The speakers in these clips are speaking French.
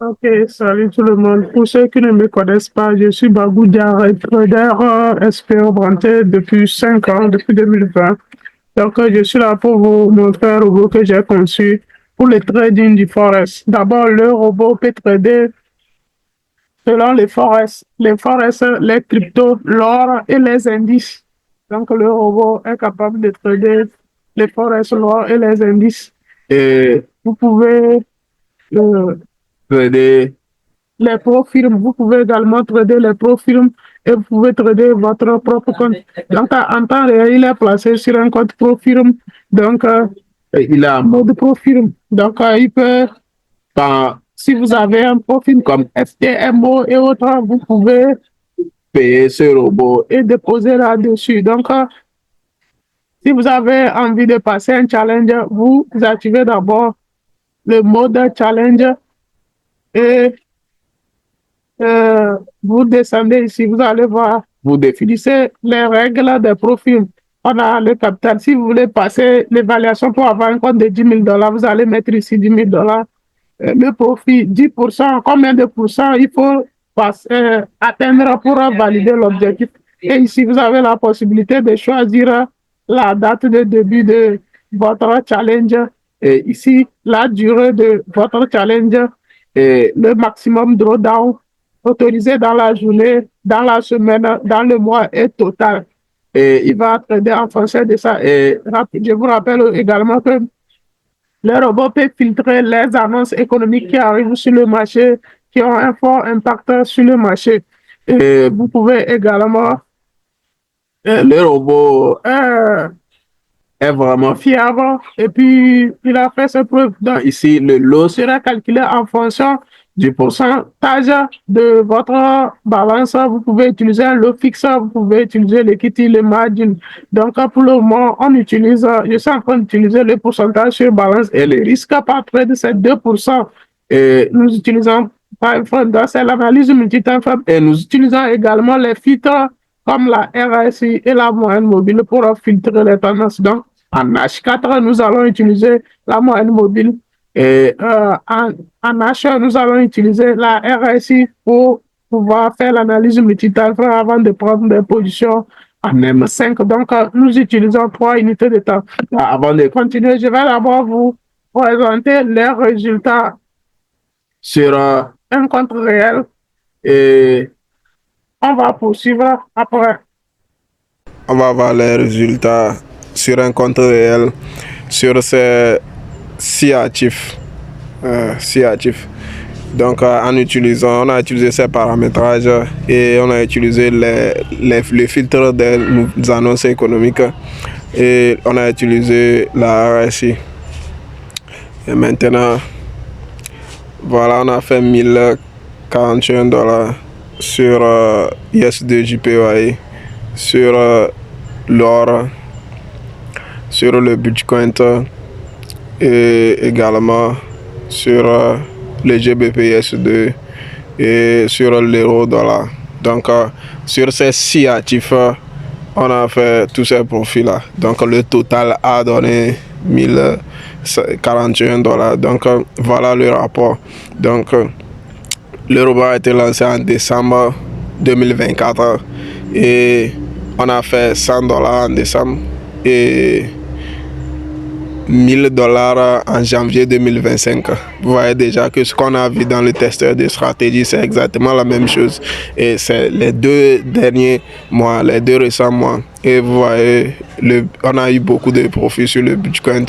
Ok, salut tout le monde. Pour ceux qui ne me connaissent pas, je suis Babou Diarra, trader expérimenté depuis 5 ans, depuis 2020. Donc, je suis là pour vous montrer un robot que j'ai conçu pour le trading du Forex. D'abord, le robot peut trader selon les forex, les cryptos, l'or et les indices. Donc, le robot est capable de trader les forex, l'or et les indices. Et vous pouvez trader les profils. Vous pouvez également trader les profils et vous pouvez trader votre propre compte. Donc, en temps réel, il est placé sur un compte profil. Donc, il a un mode profil. Donc, il peut, si vous avez un profil comme FTMO et autres, vous pouvez payer ce robot et déposer là-dessus. Donc, si vous avez envie de passer un challenge, vous activez d'abord le mode challenge et vous descendez ici, vous allez voir, vous définissez les règles des profils. On a le capital. Si vous voulez passer l'évaluation pour avoir un compte de $10,000, vous allez mettre ici $10,000. Le profit, 10%, combien de pourcents il faut atteindre pour valider l'objectif. Et ici, vous avez la possibilité de choisir la date de début de votre challenge. Et ici, la durée de votre challenge et le maximum drawdown autorisé dans la journée, dans la semaine, dans le mois et total. Et il va trader en fonction de ça. Et je vous rappelle également que le robot peut filtrer les annonces économiques qui arrivent sur le marché, qui ont un fort impact sur le marché. Et vous pouvez également, le robot est vraiment fiable et puis il a fait ses preuves. Donc ici, le lot sera calculé en fonction du pourcentage de votre balance. Vous pouvez utiliser un lot fixe, vous pouvez utiliser l'equity, le margin. Donc pour le moment, je suis en train d'utiliser le pourcentage sur balance et le risque par trade, c'est 2%. Et nous utilisons c'est l'analyse multi-time frame et nous utilisons également les filtres comme la RSI et la moyenne mobile pour filtrer les tendances. Donc, en H4, nous allons utiliser la moyenne mobile et en H, nous allons utiliser la RSI pour pouvoir faire l'analyse multi-time frame avant de prendre des positions en M5. Donc, nous utilisons 3 unités de temps. Avant de continuer, je vais d'abord vous présenter les résultats sur un compte réel et on va poursuivre après. On va voir les résultats sur un compte réel sur ces 6 actifs. Donc, on a utilisé ces paramétrages et on a utilisé les filtres des annonces économiques et on a utilisé la RSI. Et maintenant, voilà, on a fait $1,041 sur IS2 JPY, sur l'or, sur le Bitcoin et également sur le GBPS2 et sur l'euro-dollar. Donc, sur ces 6 actifs, on a fait tous ces profits-là. Donc, le total a donné $1,041. Donc, voilà le rapport. Donc, le robot a été lancé en décembre 2024 et on a fait $100 en décembre et $1,000 en janvier 2025. Vous voyez déjà que ce qu'on a vu dans le testeur de stratégie, c'est exactement la même chose. Et c'est les 2 derniers mois, les 2 récents mois. Et vous voyez, on a eu beaucoup de profits sur le Bitcoin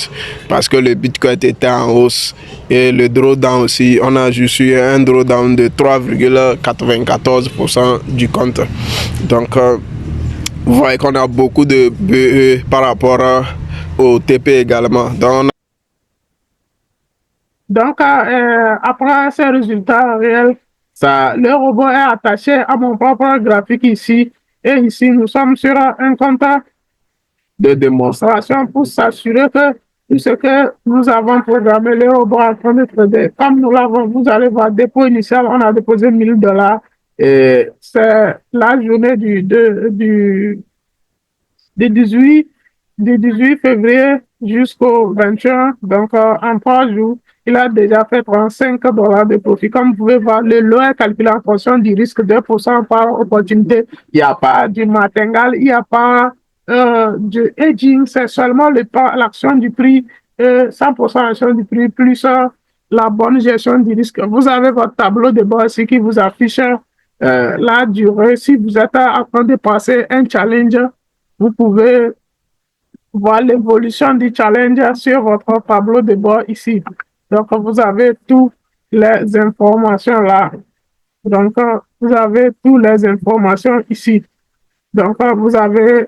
parce que le Bitcoin était en hausse. Et le drawdown aussi, on a juste eu un drawdown de 3,94% du compte. Donc, vous voyez qu'on a beaucoup de BE par rapport au TP également. Donc, après ces résultats réels, le robot est attaché à mon propre graphique ici. Et ici, nous sommes sur un compte de démonstration pour s'assurer que tout ce que nous avons programmé, le robot est en train de trader. Comme nous l'avons, vous allez voir, dépôt initial, on a déposé $1,000. Et c'est la journée du 18 février jusqu'au 21, donc en 3 jours. il a déjà fait 35 dollars de profit. Comme vous pouvez voir, le lot est calculé en fonction du risque 2% par opportunité. Il n'y a pas du martingale, il n'y a pas du hedging, c'est seulement l'action du prix, 100% action du prix, plus la bonne gestion du risque. Vous avez votre tableau de bord ici qui vous affiche la durée. Si vous êtes en train de passer un challenge, vous pouvez voir l'évolution du challenge sur votre tableau de bord ici. Donc, vous avez toutes les informations là. Donc, vous avez toutes les informations ici. Donc, vous avez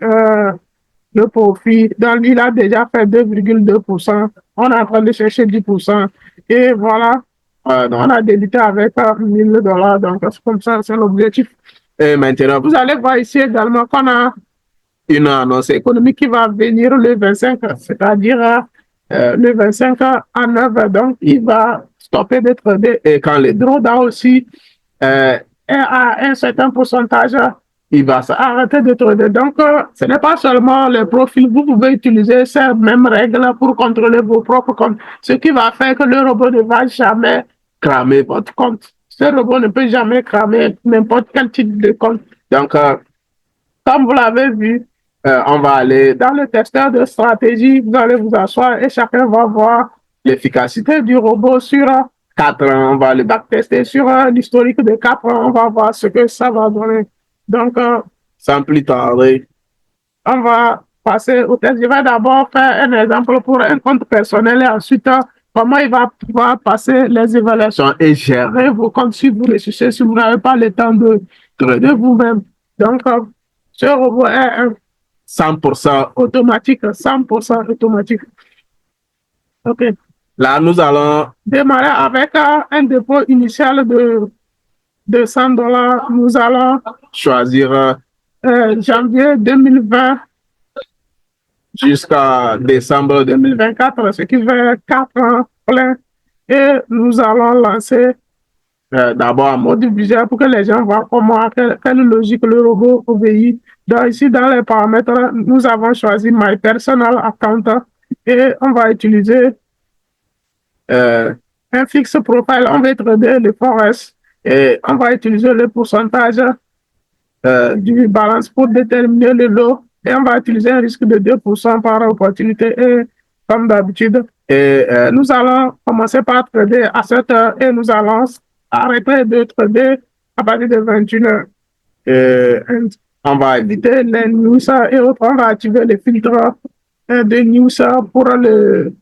le profit. Donc, il a déjà fait 2,2%. On est en train de chercher 10%. Et voilà, on a débité avec 1000 dollars. Donc, c'est comme ça, c'est l'objectif. Et maintenant, vous allez voir ici également qu'on a une annonce économique qui va venir le 25, c'est-à-dire le 25 à 9. Donc, il va stopper de trader. Et quand le drawdown aussi est à un certain pourcentage, il va s'arrêter de trader. Donc, ce n'est pas seulement les profils. Vous pouvez utiliser ces mêmes règles pour contrôler vos propres comptes. Ce qui va faire que le robot ne va jamais cramer votre compte. Ce robot ne peut jamais cramer n'importe quel type de compte. Donc, comme vous l'avez vu, on va aller dans le testeur de stratégie. Vous allez vous asseoir et chacun va voir l'efficacité du robot sur 4 ans. On va le backtester sur l'historique de 4 ans. On va voir ce que ça va donner. Donc, sans plus tarder, on va passer au test. Je vais d'abord faire un exemple pour un compte personnel et ensuite, comment il va pouvoir passer les évaluations et gérer vos comptes si vous recherchez, si vous n'avez pas le temps de trader vous-même. Donc, ce robot est 100% automatique, 100% automatique. OK. Là, nous allons démarrer avec un dépôt initial de 100 dollars. Nous allons choisir janvier 2020 jusqu'à décembre 2024, ce qui fait 4 ans plein. Et nous allons lancer d'abord en mode visuel pour que les gens voient comment, quelle logique le robot obéit. Donc ici, dans les paramètres, nous avons choisi My Personal Account et on va utiliser un fixe profile. On va trader le forex et on va utiliser le pourcentage du balance pour déterminer le lot et on va utiliser un risque de 2% par opportunité et comme d'habitude. Et nous allons commencer par trader à 7 heures et nous allons arrêter de trader à partir de 21 heures. Et on va éviter les news et autres. On va activer les filtres de news pour le.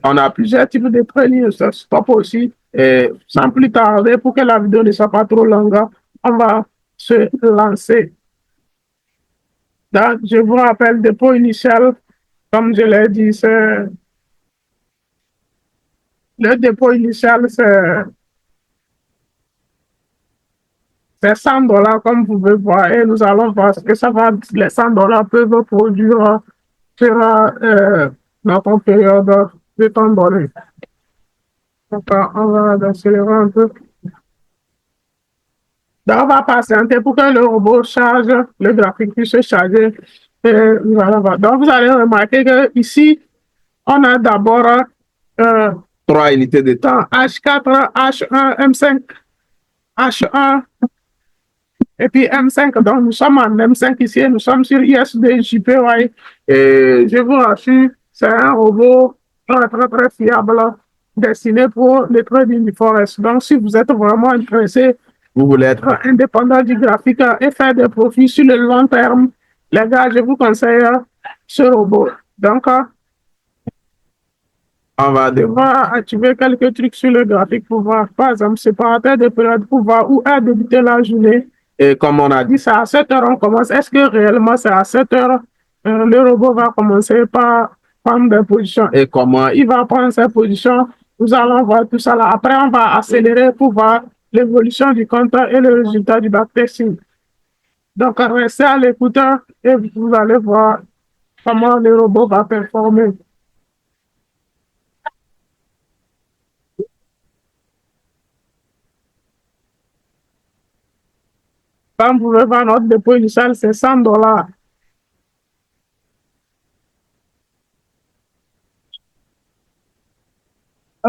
On a plusieurs types de trading, stop aussi. Et sans plus tarder, pour que la vidéo ne soit pas trop longue, on va se lancer. Donc, je vous rappelle, dépôt initial, comme je l'ai dit, c'est le dépôt initial, c'est 100 dollars, comme vous pouvez voir, et nous allons voir ce que ça va, les 100 dollars peuvent produire sur notre période de temps donné. Donc, on va accélérer un peu. Donc, on va patienter pour que le robot charge, le graphique puisse se charger. Et voilà. Donc, vous allez remarquer que ici, on a d'abord 3 unités de temps, H4, H1, M5, H1 et puis M5. Donc, nous sommes en M5 ici et nous sommes sur ISD JPY. Et je vous rassure, c'est un robot très, très, très fiable destiné pour le trading du forex. Donc, si vous êtes vraiment intéressé, vous voulez être indépendant du graphique et faire des profits sur le long terme, les gars, je vous conseille ce robot. Donc, on va devoir activer quelques trucs sur le graphique pour voir, par exemple, séparateur de période pour voir où est débuté la journée. Et comme on a dit, c'est à 7 heures on commence. Est-ce que réellement c'est à 7 heures le robot va commencer par prendre des positions et comment il va prendre ses positions? Nous allons voir tout ça là. Après, on va accélérer pour voir l'évolution du compte et le résultat du backtesting. Donc, restez à l'écoute et vous allez voir comment le robot va performer. Comme vous pouvez voir, notre dépôt initial, c'est 100 dollars.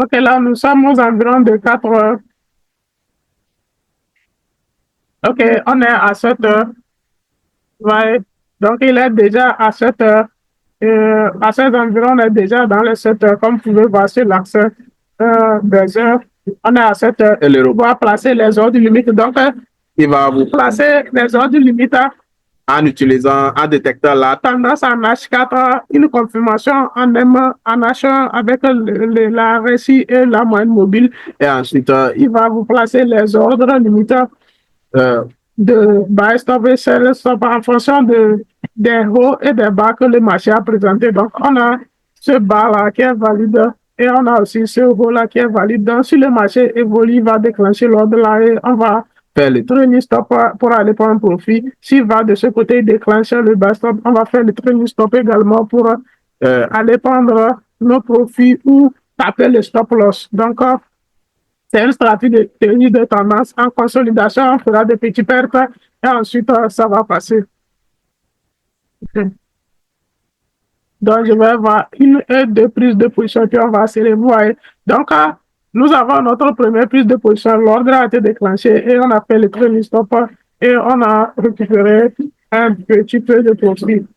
Ok, là, nous sommes aux environs de 4 heures. Ok, on est à 7 heures. Ouais. Donc, il est déjà à 7 heures. À ces environs, on est déjà dans les 7 heures. Comme vous pouvez voir sur l'axe des heures, on est à 7 heures. Et le robot a placé les heures de limite. Donc, il va vous placer les heures de limite en utilisant un détecteur là, tendance en H4, une confirmation en M, en H1 avec la récit et la moyenne mobile. Et ensuite, il va vous placer les ordres limitants euh, de buy stop et sell stop en fonction des hauts et des bas que le marché a présenté. Donc, on a ce bas-là qui est valide et on a aussi ce haut-là qui est valide. Donc, si le marché évolue, il va déclencher l'ordre là et on va faire le trailing stop pour aller prendre un profit. S'il va de ce côté déclencher le buy stop, on va faire le trailing stop également pour aller prendre nos profits ou taper le stop loss. Donc, c'est une stratégie de tenue de tendance en consolidation, on fera des petits pertes et ensuite ça va passer. Donc, je vais avoir une et deux prises de position puis on va accélérer. Vous voyez. Donc, nous avons notre première prise de position. L'ordre a été déclenché et on a fait le trailing stop et on a récupéré un petit peu de profit.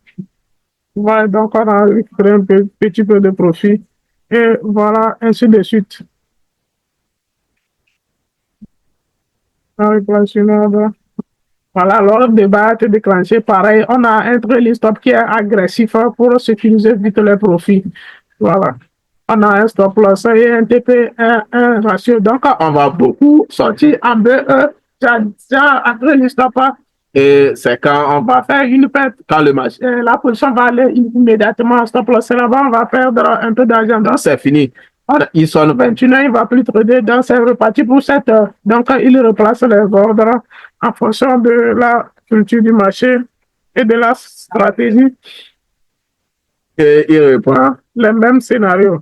Voilà, donc on a récupéré un petit peu de profit et voilà, ainsi de suite. Voilà, l'ordre de bas a été déclenché. Pareil, on a un trailing stop qui est agressif pour sécuriser vite les profits. Voilà. On a un stop loss et un TP, un ratio. Donc, on va beaucoup sortir en BE. Après le stop, et c'est quand on va faire une perte, quand le marché, la position va aller immédiatement en stop loss. Là-bas, on va perdre un peu d'argent. Donc, c'est fini. Il sonne 21 heures, il ne va plus trader. Donc, c'est reparti pour 7 heures. Donc, il replace les ordres en fonction de la culture du marché et de la stratégie. Et il reprend les mêmes scénarios,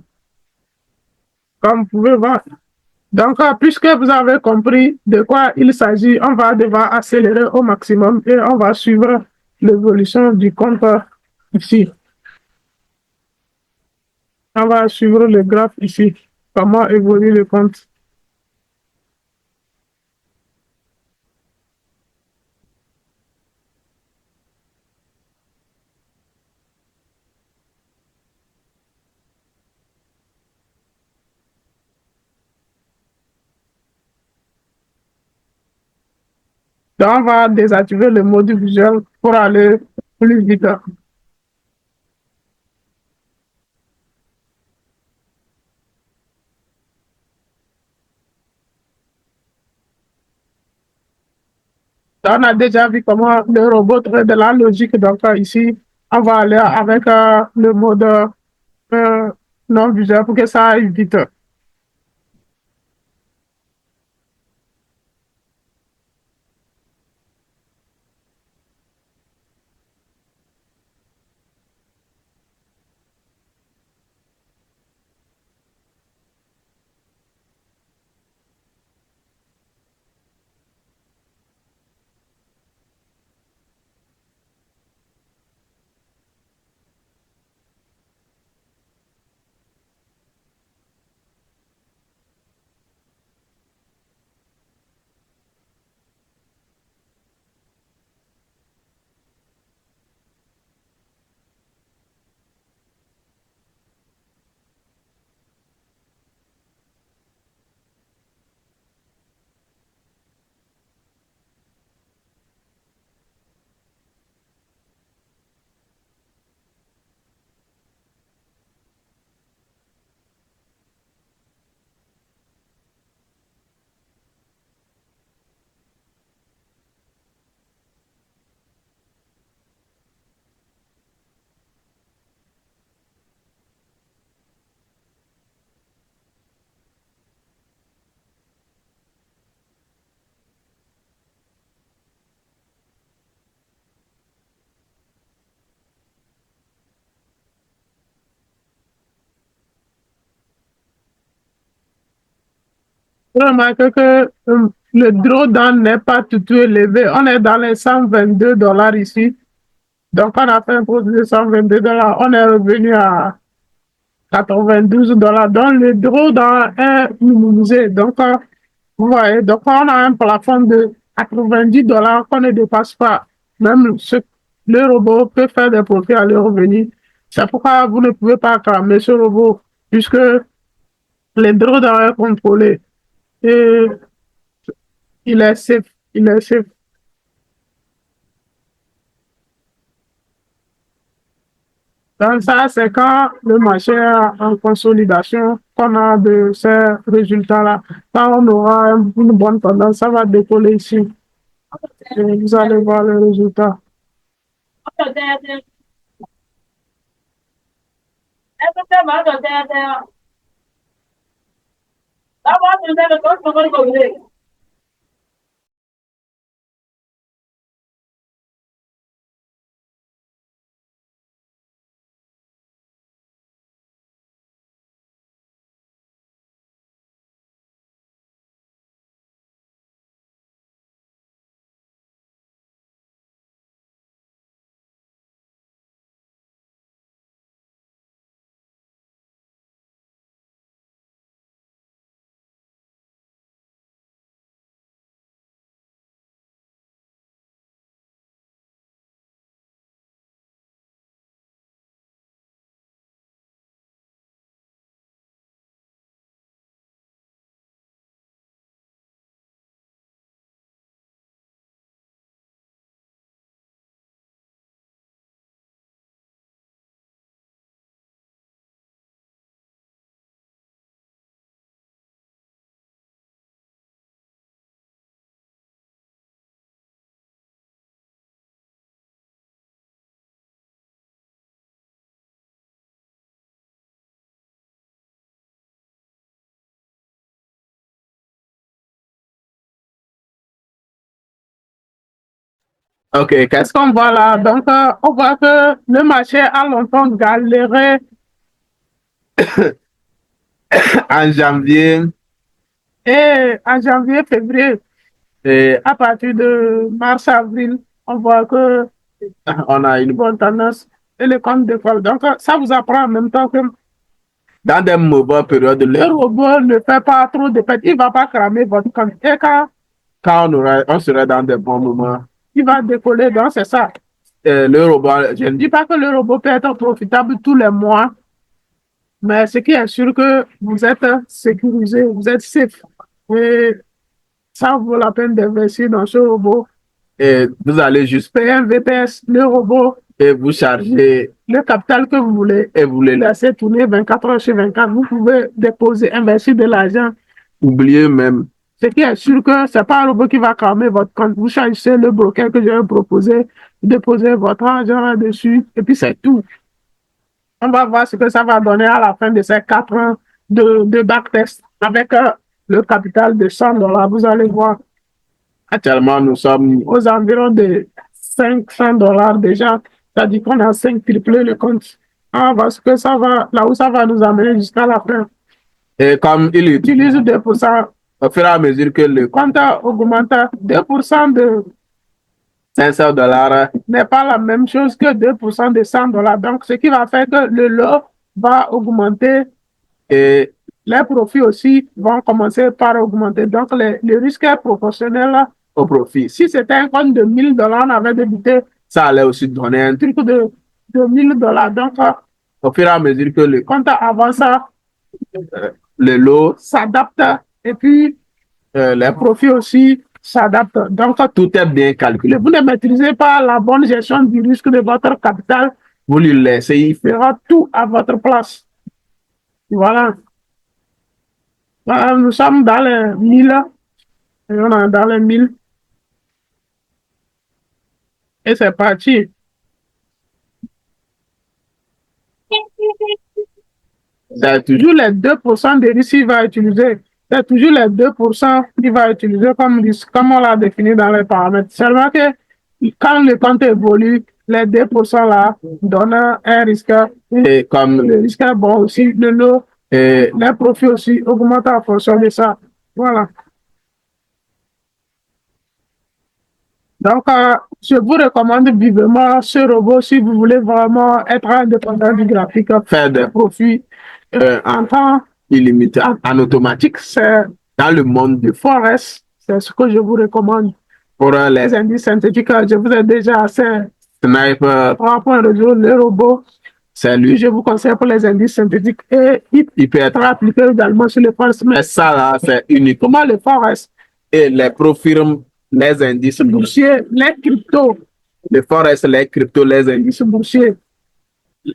comme vous pouvez voir. Donc, puisque vous avez compris de quoi il s'agit, on va devoir accélérer au maximum et on va suivre l'évolution du compte ici. On va suivre le graphe ici, comment évolue le compte. Donc, on va désactiver le mode visuel pour aller plus vite. On a déjà vu comment le robot traite de la logique. Donc, ici, on va aller avec le mode non visuel pour que ça aille vite. Vous remarquez que le drawdown n'est pas tout élevé. On est dans les 122 dollars ici. Donc, on a fait un produit de 122 dollars. On est revenu à $92. Donc, le draw est minimisé. Donc, vous voyez, donc on a un plafond de $90 qu'on ne dépasse pas. Même le robot peut faire des profits à leur revenu. C'est pourquoi vous ne pouvez pas cramer ce robot, puisque les draws sont contrôlés. Et il est safe. Il est safe. Donc ça, c'est quand le marché est en consolidation qu'on a de ces résultats-là. Quand on aura une bonne tendance, ça va décoller ici. Et vous allez voir le résultat. OK, qu'est-ce qu'on voit là? Donc, on voit que le marché a longtemps galéré en janvier février. Et à partir de mars-avril, on voit que on a une bonne tendance et le compte décolle. Donc, ça vous apprend en même temps que dans des mauvaises périodes, le robot ne fait pas trop de pertes. Il ne va pas cramer votre compte. Et quand on serait dans des bons moments, il va décoller. Donc, c'est ça. Le robot, je ne dis pas que le robot peut être profitable tous les mois, mais ce qui est sûr que vous êtes sécurisé, vous êtes safe. Et ça vaut la peine d'investir dans ce robot. Et vous allez juste payer un VPS, le robot, et vous chargez le capital que vous voulez et vous le laissez tourner 24 heures sur 24. Vous pouvez déposer, investir de l'argent. Oubliez même. Ce qui est sûr que ce n'est pas un robot qui va cramer votre compte. Vous choisissez le broker que je vais proposer, déposez votre argent là-dessus, et puis c'est tout. On va voir ce que ça va donner à la fin de ces 4 ans de backtest avec le capital de $100. Vous allez voir. Actuellement, nous sommes aux environs de $500 déjà. C'est-à-dire qu'on a 5 triplé le compte. On va voir ce que ça va, là où ça va nous amener jusqu'à la fin. Et comme il utilise 2%, au fur et à mesure que le compte augmente, 2% de $500 n'est pas la même chose que 2% de $100. Donc, ce qui va faire que le lot va augmenter et les profits aussi vont commencer par augmenter. Donc, le risque est proportionnel au profit. Si c'était un compte de $1000, on avait débuté, ça allait aussi donner un truc de $1000. Donc, au fur et à mesure que le compte avance, le lot s'adapte et puis les profits aussi s'adaptent. Donc, tout est bien calculé. Vous ne maîtrisez pas la bonne gestion du risque de votre capital, vous lui laissez, il fera tout à votre place. Voilà. Nous sommes dans les 1000, et on est dans les 1000. Et c'est parti. C'est toujours les 2% de risque qu'il va utiliser. C'est toujours les 2% qu'il va utiliser comme risque, comme on l'a défini dans les paramètres. Seulement que quand le compte évolue, les 2% là donnent un risque. Et comme le risque est bon aussi, de l'eau, et les profits aussi augmentent en fonction de ça. Voilà. Donc, je vous recommande vivement ce robot si vous voulez vraiment être indépendant du graphique, faire des profits en temps illimité, en automatique, c'est dans le monde du Forex. C'est ce que je vous recommande. Pour les indices synthétiques, je vous ai déjà assez Sniper 3.0, le robot. C'est lui, je vous conseille pour les indices synthétiques. Et il peut être appliqué également sur le Forex. Mais ça, là, c'est uniquement le Forex. Et les profirmes, les indices boursiers, les cryptos. Le Forex, les cryptos, les indices boursiers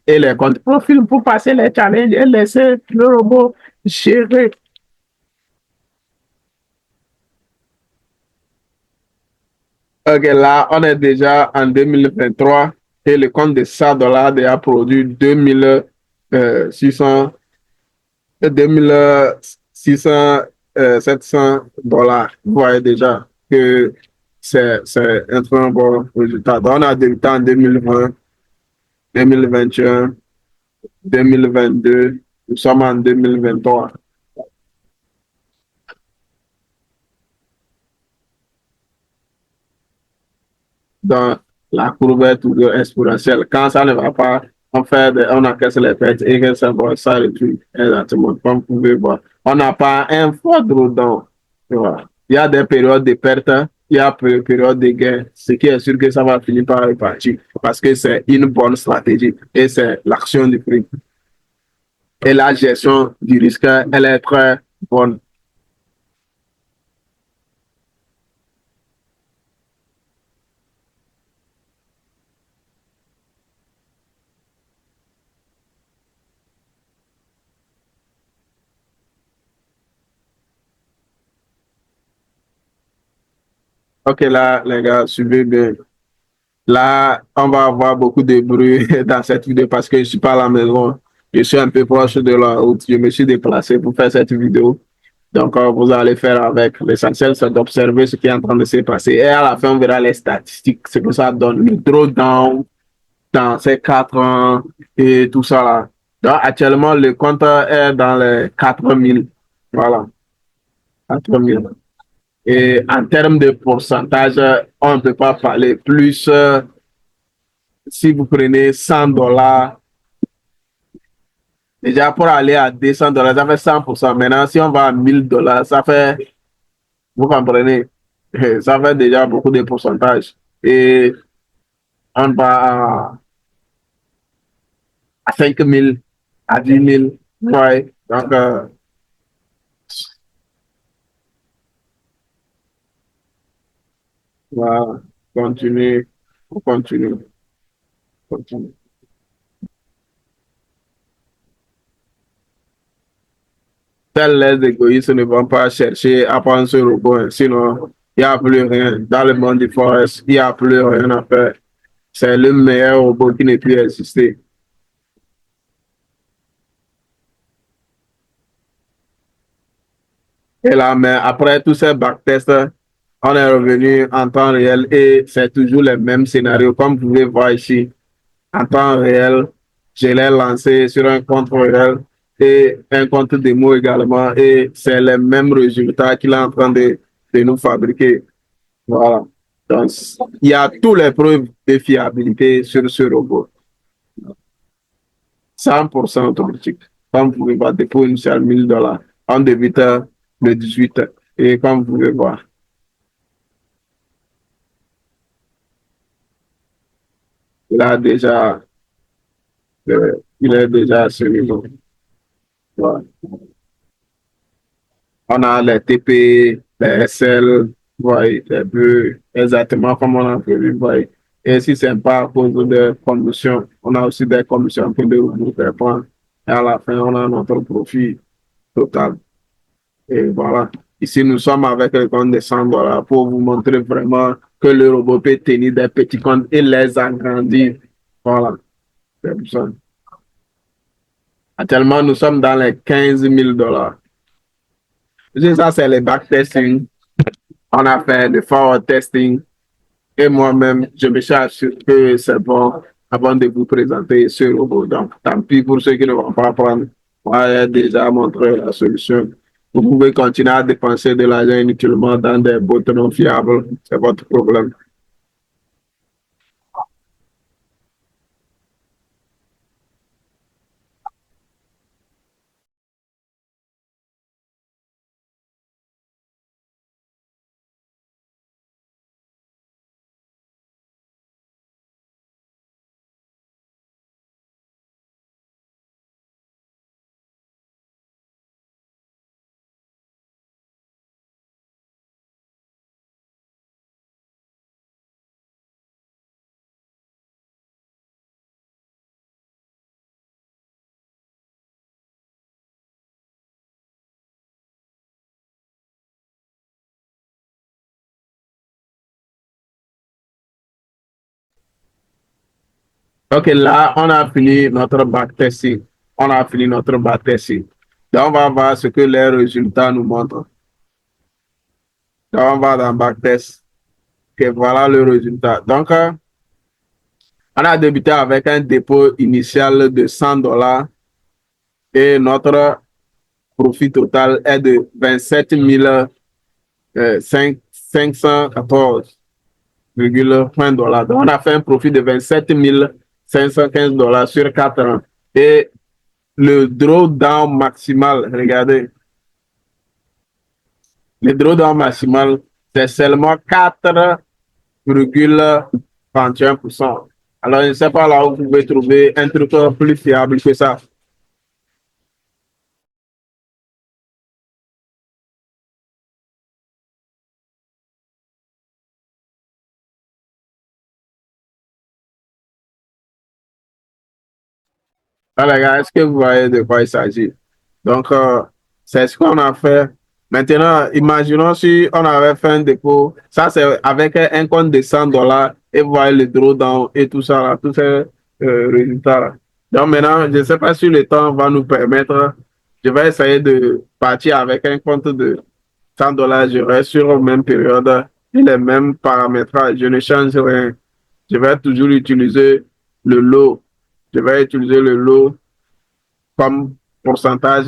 et les comptes profils pour passer les challenges et laisser le robot gérer. Ok, là, on est déjà en 2023 et le compte de 100 dollars a produit 2600, 2600, 700 dollars. Vous voyez déjà que c'est un très bon résultat. Donc, on a débuté en 2020, 2021, 2022, nous sommes en 2023. Dans la courbe est toujours exponentielle. Quand ça ne va pas, on encaisse les pertes et que ça va s'arrêter exactement. Comme vous pouvez voir, on n'a pas un fort drawdown. Il y a des périodes de pertes, il y a des périodes de gains. Ce qui est sûr que ça va finir par repartir parce que c'est une bonne stratégie et c'est l'action du prix. Et la gestion du risque, elle est très bonne. Ok, là, les gars, suivez bien. Là, on va avoir beaucoup de bruit dans cette vidéo parce que je suis pas à la maison. Je suis un peu proche de la route. Je me suis déplacé pour faire cette vidéo. Donc, vous allez faire avec. L'essentiel, c'est d'observer ce qui est en train de se passer. Et à la fin, on verra les statistiques, ce que ça donne. Le drawdown dans ces 4 ans et tout ça là. Donc, actuellement, le compte est dans les 4000. Voilà, 4000. Et en termes de pourcentage, on ne peut pas parler plus. Si vous prenez 100 dollars, déjà pour aller à 200 dollars, ça fait 100%. Maintenant, si on va à 1000 dollars, ça fait, vous comprenez, ça fait déjà beaucoup de pourcentage. Et on va à 5000, à 10 000. Ouais. Donc, voilà, continuer, continuer, continuer. Tels les égoïstes ne vont pas chercher à prendre ce robot, sinon il n'y a plus rien. Dans le monde du forest, il n'y a plus rien à faire. C'est le meilleur robot qui ne peut exister. Et là, mais après tous ces backtests, on est revenu en temps réel et c'est toujours le même scénario. Comme vous pouvez voir ici, en temps réel, je l'ai lancé sur un compte réel et un compte démo également. Et c'est le même résultat qu'il est en train de nous fabriquer. Voilà. Donc, il y a toutes les preuves de fiabilité sur ce robot. 100% automatique. Comme vous pouvez voir, dépôt initial 1000 dollars. On débute le 18. Et comme vous pouvez voir, il a déjà, il est déjà à ce niveau. Voilà. On a les TP, les SL, voyez, les bleus, exactement comme on a prévu, voyez. Et si ce n'est pas à cause de commissions, on a aussi des commissions pour nous faire prendre. Et à la fin, on a notre profit total. Et voilà. Ici, nous sommes avec le compte de 100 dollars pour vous montrer vraiment que le robot peut tenir des petits comptes et les agrandir. Voilà. C'est pour ça. Actuellement, nous sommes dans les 15 000 dollars. Ça, c'est les backtesting. On a fait le forward testing. Et moi-même, je me charge que c'est bon avant de vous présenter ce robot. Donc, tant pis pour ceux qui ne vont pas prendre. Moi, j'ai déjà montré la solution. Vous pouvez continuer à dépenser de l'argent inutilement dans des bots non fiables. C'est votre problème. Ok, là, on a fini notre backtesting. On a fini notre backtesting. Donc, on va voir ce que les résultats nous montrent. Donc, on va dans backtest. Ok, voilà le résultat. Donc, on a débuté avec un dépôt initial de $100 et notre profit total est de 27 514,20 $. Donc, on a fait un profit de 27 515 $ sur 4 ans. Et le drawdown maximal, regardez, le drawdown maximal, c'est seulement 4,31%. Alors, je ne sais pas là où vous pouvez trouver un truc plus fiable que ça. Voilà, gars, est-ce que vous voyez de quoi il s'agit? Donc, c'est ce qu'on a fait. Maintenant, imaginons si on avait fait un dépôt. Ça, c'est avec un compte de $100 et vous voyez le drawdown et tout ça, là, tous ces résultats-là. Donc, maintenant, je ne sais pas si le temps va nous permettre. Je vais essayer de partir avec un compte de $100. Je reste sur la même période et les mêmes paramétrages. Je ne change rien. Je vais toujours utiliser le lot. Je vais utiliser le lot comme pourcentage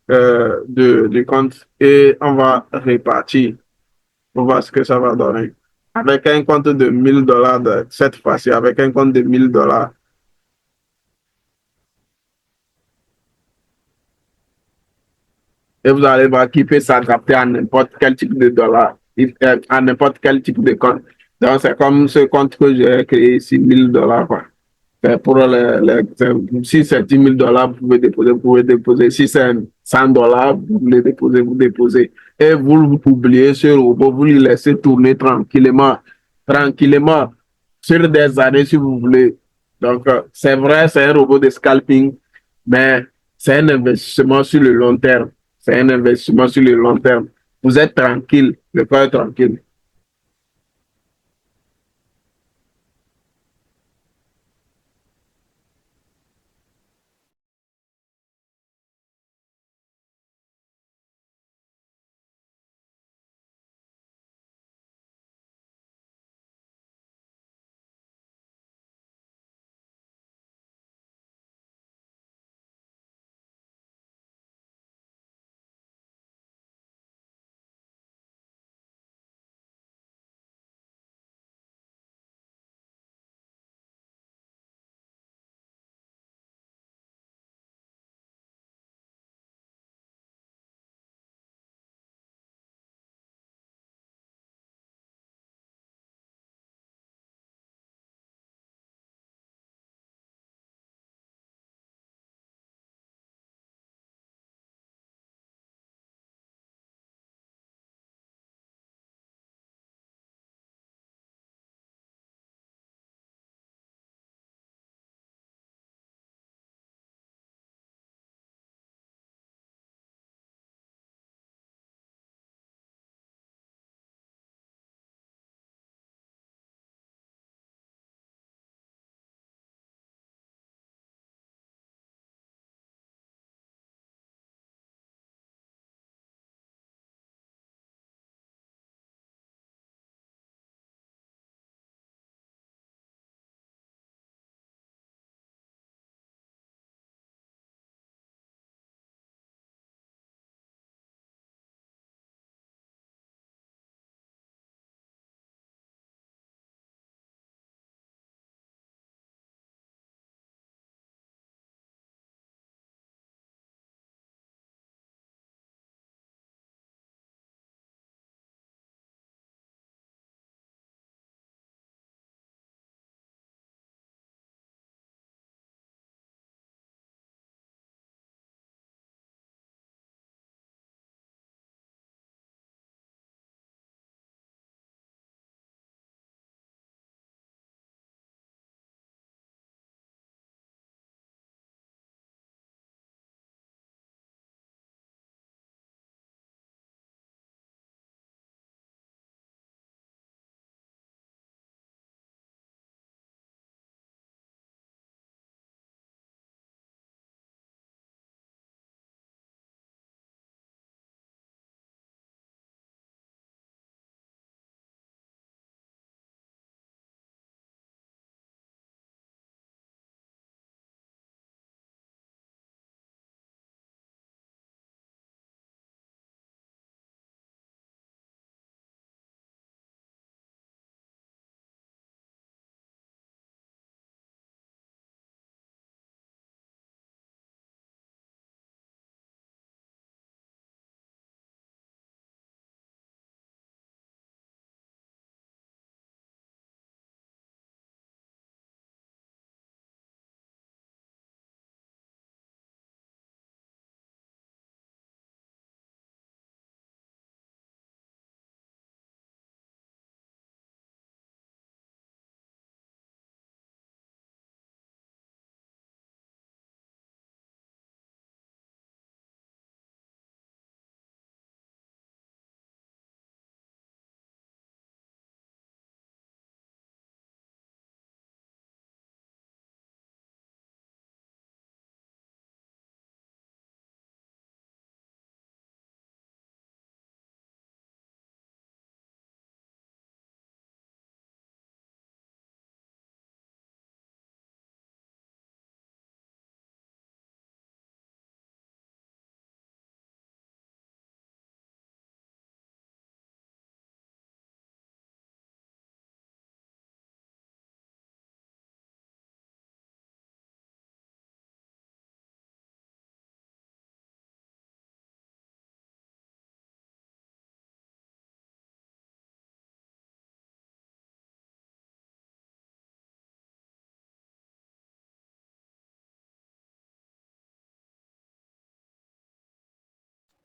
de compte et on va répartir pour voir ce que ça va donner. Avec un compte de $1000 cette fois-ci, avec un compte de $1000, et vous allez voir qu'il peut s'adapter à n'importe quel type de dollar, à n'importe quel type de compte. Donc, c'est comme ce compte que j'ai créé ici, $1000, quoi. Pour si c'est $10 000, vous pouvez déposer, vous pouvez déposer. Si c'est $100, vous voulez déposer, vous déposez. Et vous publiez ce robot, vous le laissez tourner tranquillement, tranquillement, sur des années si vous voulez. Donc, c'est vrai, c'est un robot de scalping, mais c'est un investissement sur le long terme. C'est un investissement sur le long terme. Vous êtes tranquille, le corps est tranquille.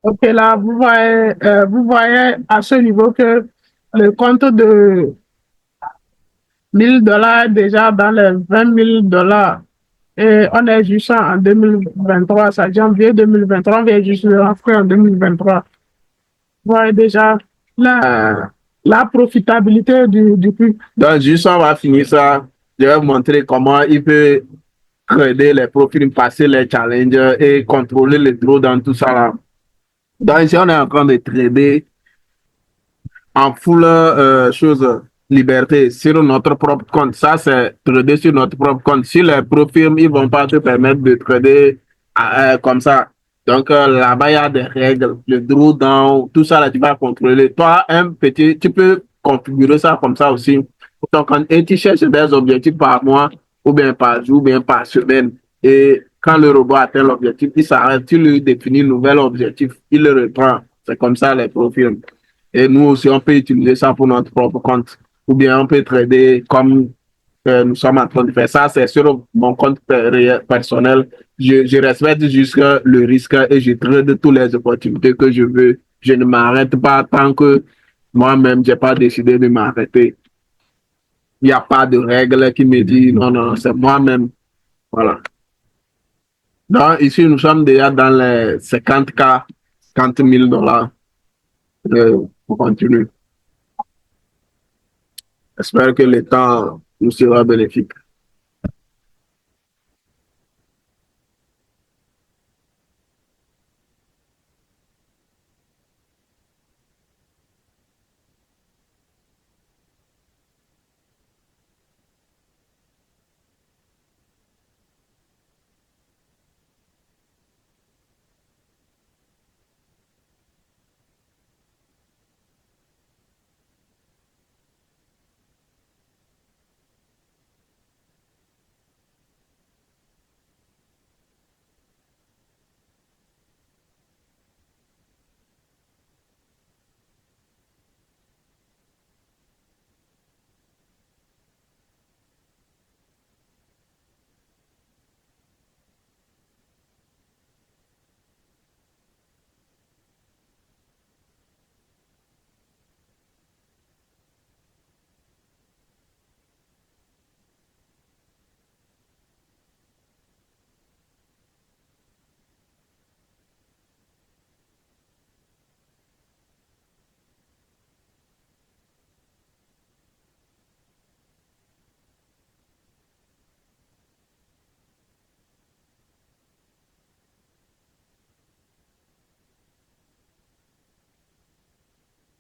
Ok, là, vous voyez à ce niveau que le compte de 1000 $ déjà dans les 20 000 $. Et on est juste en 2023, ça janvier 2023, on vient juste de rentrer en 2023. Vous voyez déjà la, la profitabilité du prix. Donc, juste on va finir ça. Je vais vous montrer comment il peut trader les profils, passer les challenges et contrôler les draws dans tout ça là. Donc, ici, on est en train de trader en full chose liberté sur notre propre compte. Ça, c'est trader sur notre propre compte. Si les profils, ils vont pas te permettre de trader comme ça. Donc, là-bas, il y a des règles, le drawdown, tout ça, là, tu vas contrôler. Toi, un petit, tu peux configurer ça comme ça aussi. Pour ton compte. Et tu cherches des objectifs par mois, ou bien par jour, ou bien par semaine. Et quand le robot atteint l'objectif, il s'arrête, tu lui définis un nouvel objectif, il le reprend. C'est comme ça les profils. Et nous aussi, on peut utiliser ça pour notre propre compte. Ou bien on peut trader comme nous sommes en train de faire ça. C'est sur mon compte personnel. Je respecte juste le risque et je trade toutes les opportunités que je veux. Je ne m'arrête pas tant que moi-même, je n'ai pas décidé de m'arrêter. Il n'y a pas de règle qui me dit non, non, c'est moi-même. Voilà. Donc, ici, nous sommes déjà dans les 50K, 50 000 $. Pour continuer. J'espère que le temps nous sera bénéfique.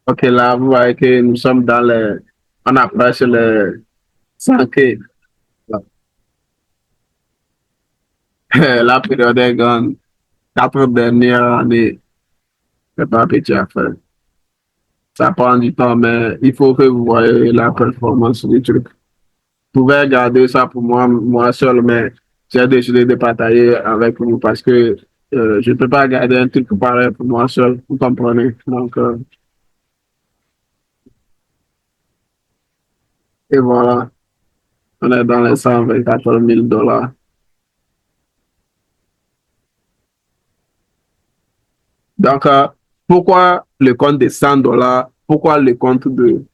Ok, là, vous voyez que nous sommes dans les... On approche les 100K. La période est grande. 4 dernières années, c'est pas petit à faire. Ça prend du temps, mais il faut que vous voyez la performance du truc. Vous pouvez garder ça pour moi seul, mais j'ai décidé de partager avec vous parce que je ne peux pas garder un truc pareil pour moi seul, vous comprenez. Donc, et voilà, on est dans les 124 000 $. Donc, pourquoi le compte de 100 $? Pourquoi le compte de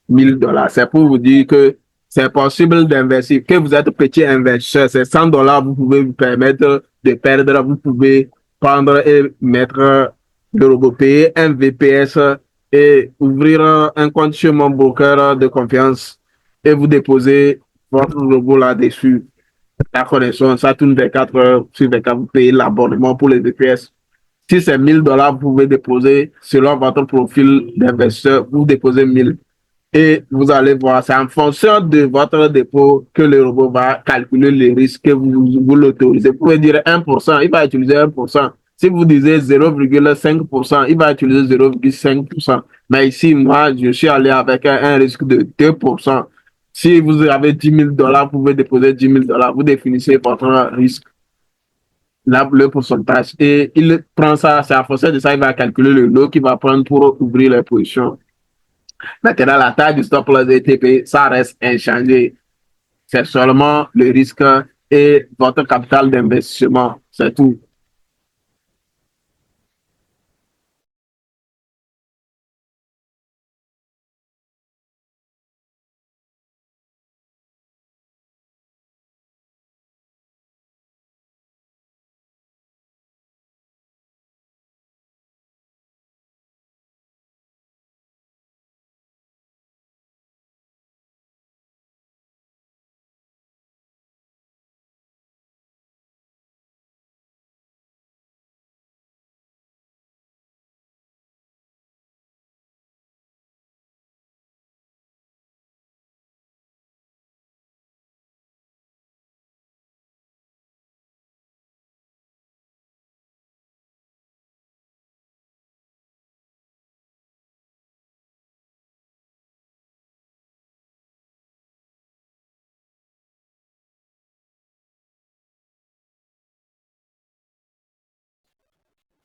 1000 $? C'est pour vous dire que c'est possible d'investir. Que vous êtes petit investisseur, c'est 100 $, vous pouvez vous permettre de perdre. Vous pouvez prendre et mettre le robot, payer un VPS et ouvrir un compte chez mon broker de confiance et vous déposez votre robot là-dessus. La connexion, ça tourne 24 heures sur 24, vous payez l'abonnement pour les VPS. Si c'est 1000 $, vous pouvez déposer selon votre profil d'investisseur, vous déposez 1000. Et vous allez voir, c'est en fonction de votre dépôt que le robot va calculer les risques que vous l'autorisez. Vous pouvez dire 1%, il va utiliser 1%. Si vous disiez 0,5%, il va utiliser 0,5%. Mais ici, moi, je suis allé avec un risque de 2%. Si vous avez 10 000 $, vous pouvez déposer 10 000 $. Vous définissez votre risque, là, le pourcentage. Et il prend ça, c'est à fonction de ça, il va calculer le lot qu'il va prendre pour ouvrir les positions. Maintenant, la taille du stop loss ETP, ça reste inchangé. C'est seulement le risque et votre capital d'investissement. C'est tout.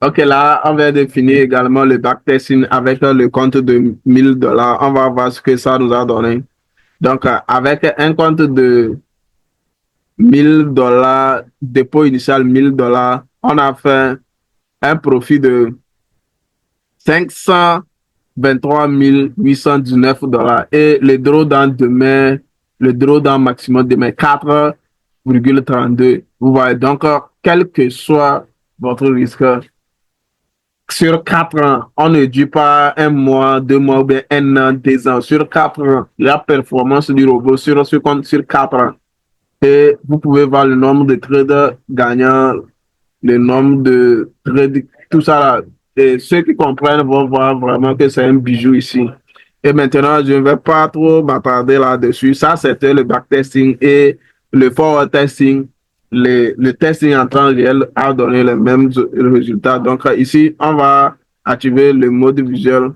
Ok, là, on vient de finir également le backtesting avec le compte de 1000 $. On va voir ce que ça nous a donné. Donc, avec un compte de 1000 $, dépôt initial 1000 $, on a fait un profit de 523 819 $. Et le drawdown demain, le drawdown maximum demain, 4,32. Vous voyez, donc, quel que soit votre risque, sur 4 ans, on ne dit pas un mois, 2 mois ou bien un an, 2 ans. Sur 4 ans, la performance du robot sur ce compte sur 4 ans. Et vous pouvez voir le nombre de traders gagnants, le nombre de trades, tout ça là. Et ceux qui comprennent vont voir vraiment que c'est un bijou ici. Et maintenant, je ne vais pas trop m'attarder là-dessus. Ça, c'était le backtesting et le forward testing. Le testing en temps réel a donné les mêmes résultats. Donc, ici, on va activer le mode visuel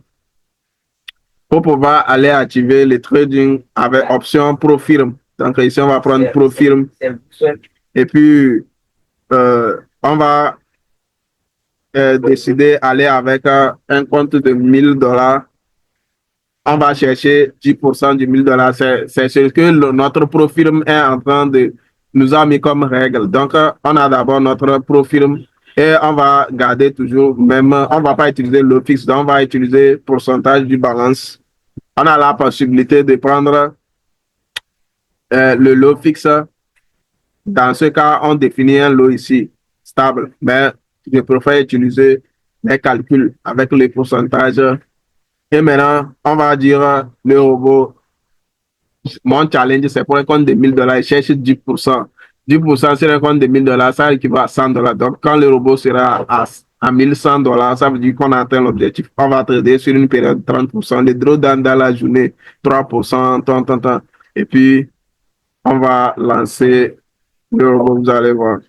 pour pouvoir aller activer le trading avec option ProFirm. Donc, ici, on va prendre ProFirm. Et puis, on va décider d'aller avec un compte de 1000 $. On va chercher 10% du 1000 $. C'est ce que notre ProFirm est en train de nous a mis comme règle. Donc, on a d'abord notre ProFirm et on va garder toujours même, on ne va pas utiliser le fixe, donc on va utiliser pourcentage du balance. On a la possibilité de prendre le lot fixe. Dans ce cas, on définit un lot ici stable, mais je préfère utiliser les calculs avec les pourcentages. Et maintenant, on va dire le robot, mon challenge, c'est pour un compte de 1000 $, il cherche 10%. 10% sur un compte de 1000 $, ça équivaut à 100 $. Donc, quand le robot sera à 1100 $, ça veut dire qu'on a atteint l'objectif. On va trader sur une période de 30%. Les drawdowns dans la journée, 3%, tant. Et puis, on va lancer le robot, vous allez voir.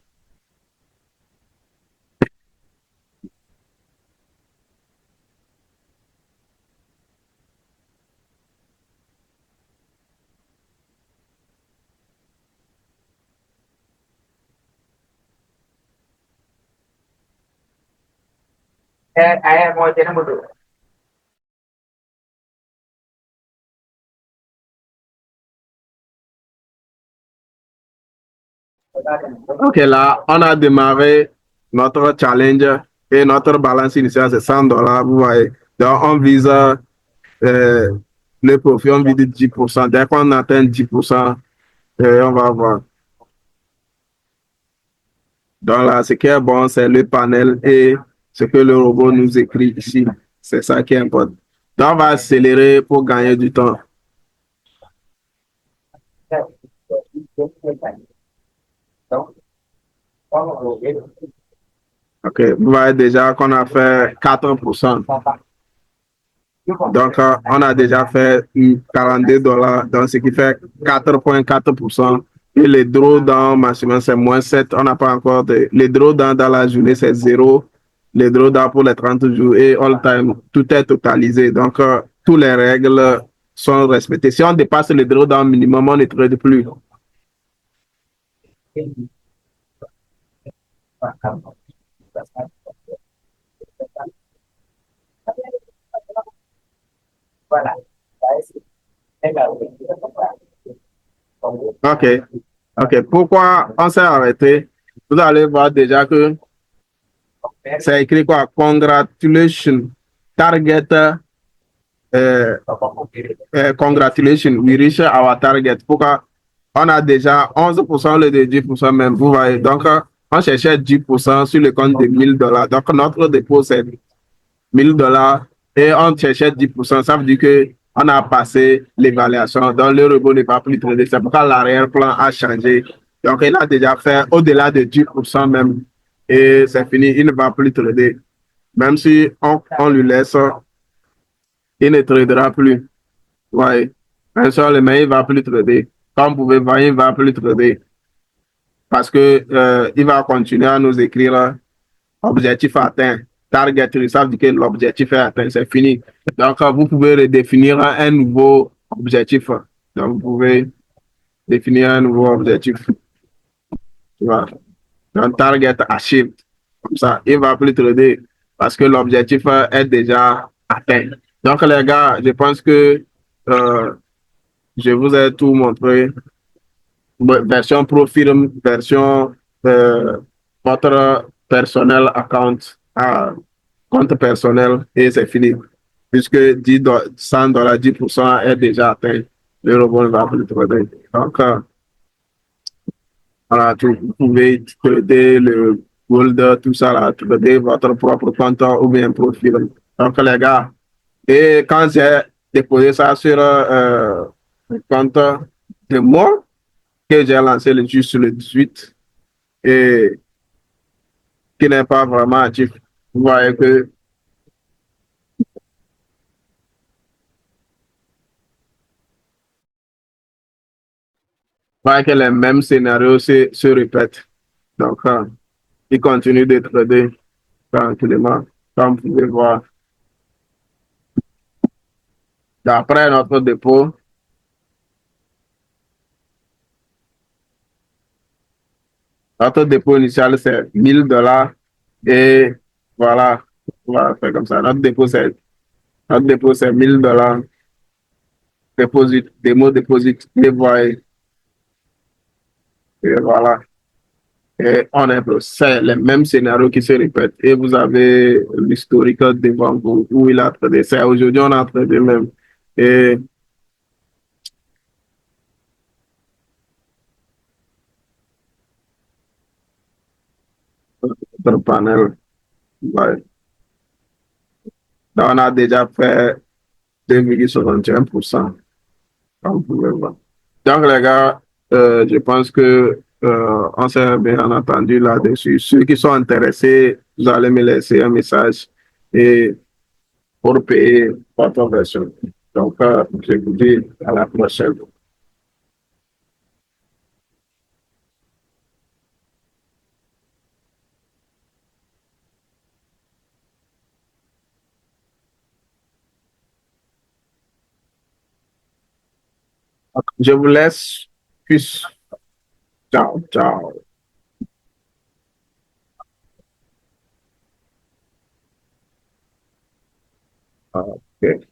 Ok, là, on a démarré notre challenge et notre balance initiale, c'est 100 $, vous voyez. Donc, on vise le profit, on vise 10%. Dès qu'on atteint 10%, on va voir. Donc là, ce qui est bon, c'est le panel et ce que le robot nous écrit ici. C'est ça qui est important. Donc, on va accélérer pour gagner du temps. Ok, vous voyez déjà qu'on a fait 4%. Donc, on a déjà fait 42 $, donc ce qui fait 4,4%. Et les drawdowns maximum, c'est -7. On n'a pas encore de. Les drawdowns dans la journée, c'est 0. Les drawdowns pour les 30 jours et all time, tout est totalisé. Donc, toutes les règles sont respectées. Si on dépasse le drawdown minimum, on ne trade plus. Ok. Ok. Pourquoi on s'est arrêté? Vous allez voir déjà que c'est écrit quoi? Congratulations. Target. Congratulations. We reach our target. Pourquoi? On a déjà 11% au lieu de 10% même. Vous voyez. Donc, on cherchait 10% sur le compte de 1000 $. Donc, notre dépôt, c'est 1000 $ et on cherchait 10%. Ça veut dire que on a passé l'évaluation. Donc, le robot n'est pas plus traité. C'est pourquoi l'arrière-plan a changé. Donc, il a déjà fait au-delà de 10% même. Et c'est fini. Il ne va plus trader. Même si on lui laisse, il ne tradera plus. Ouais. Un seul, mais il ne va plus trader. Comme vous pouvez voir, il ne va plus trader. Parce que il va continuer à nous écrire objectif atteint. Target, ça veut dire que l'objectif est atteint, c'est fini. Donc, vous pouvez redéfinir un nouveau objectif. Donc, vous pouvez définir un nouveau objectif. Tu vois. Donc, target achieved. Comme ça, il va plus trader parce que l'objectif est déjà atteint. Donc, les gars, je pense que euh, je vous ai tout montré. Version profil, version votre personnel account, compte personnel et c'est fini. Puisque 100 $, 10% est déjà atteint, le robot ne va plus trader. Donc, voilà, vous pouvez trader le gold, tout ça, là, trader votre propre compte ou bien profil. Donc, les gars, et quand j'ai déposé ça sur le compte de moi, que j'ai lancé le juste le 18 et qui n'est pas vraiment actif. Vous voyez que, vous voyez que les mêmes scénarios se répètent. Donc, il continue de trader tranquillement, comme vous pouvez voir. D'après notre dépôt, notre dépôt initial, c'est 1000 $ et voilà, on va faire comme ça. Notre dépôt, c'est 1000 $, déposit, démo déposit, et voilà. Et voilà. Et on est, c'est les mêmes scénarios qui se répètent. Et vous avez l'historique devant vous où il a traité. C'est aujourd'hui, on a traité même. Et notre panel, ouais. Donc, on a déjà fait 2,61%. Comme vous pouvez voir. Donc, les gars, je pense que on s'est bien entendu là-dessus. Ceux qui sont intéressés, vous allez me laisser un message et pour payer votre version. Donc, je vous dis à la prochaine. Je vous laisse. Peace. Ciao, ciao. Okay.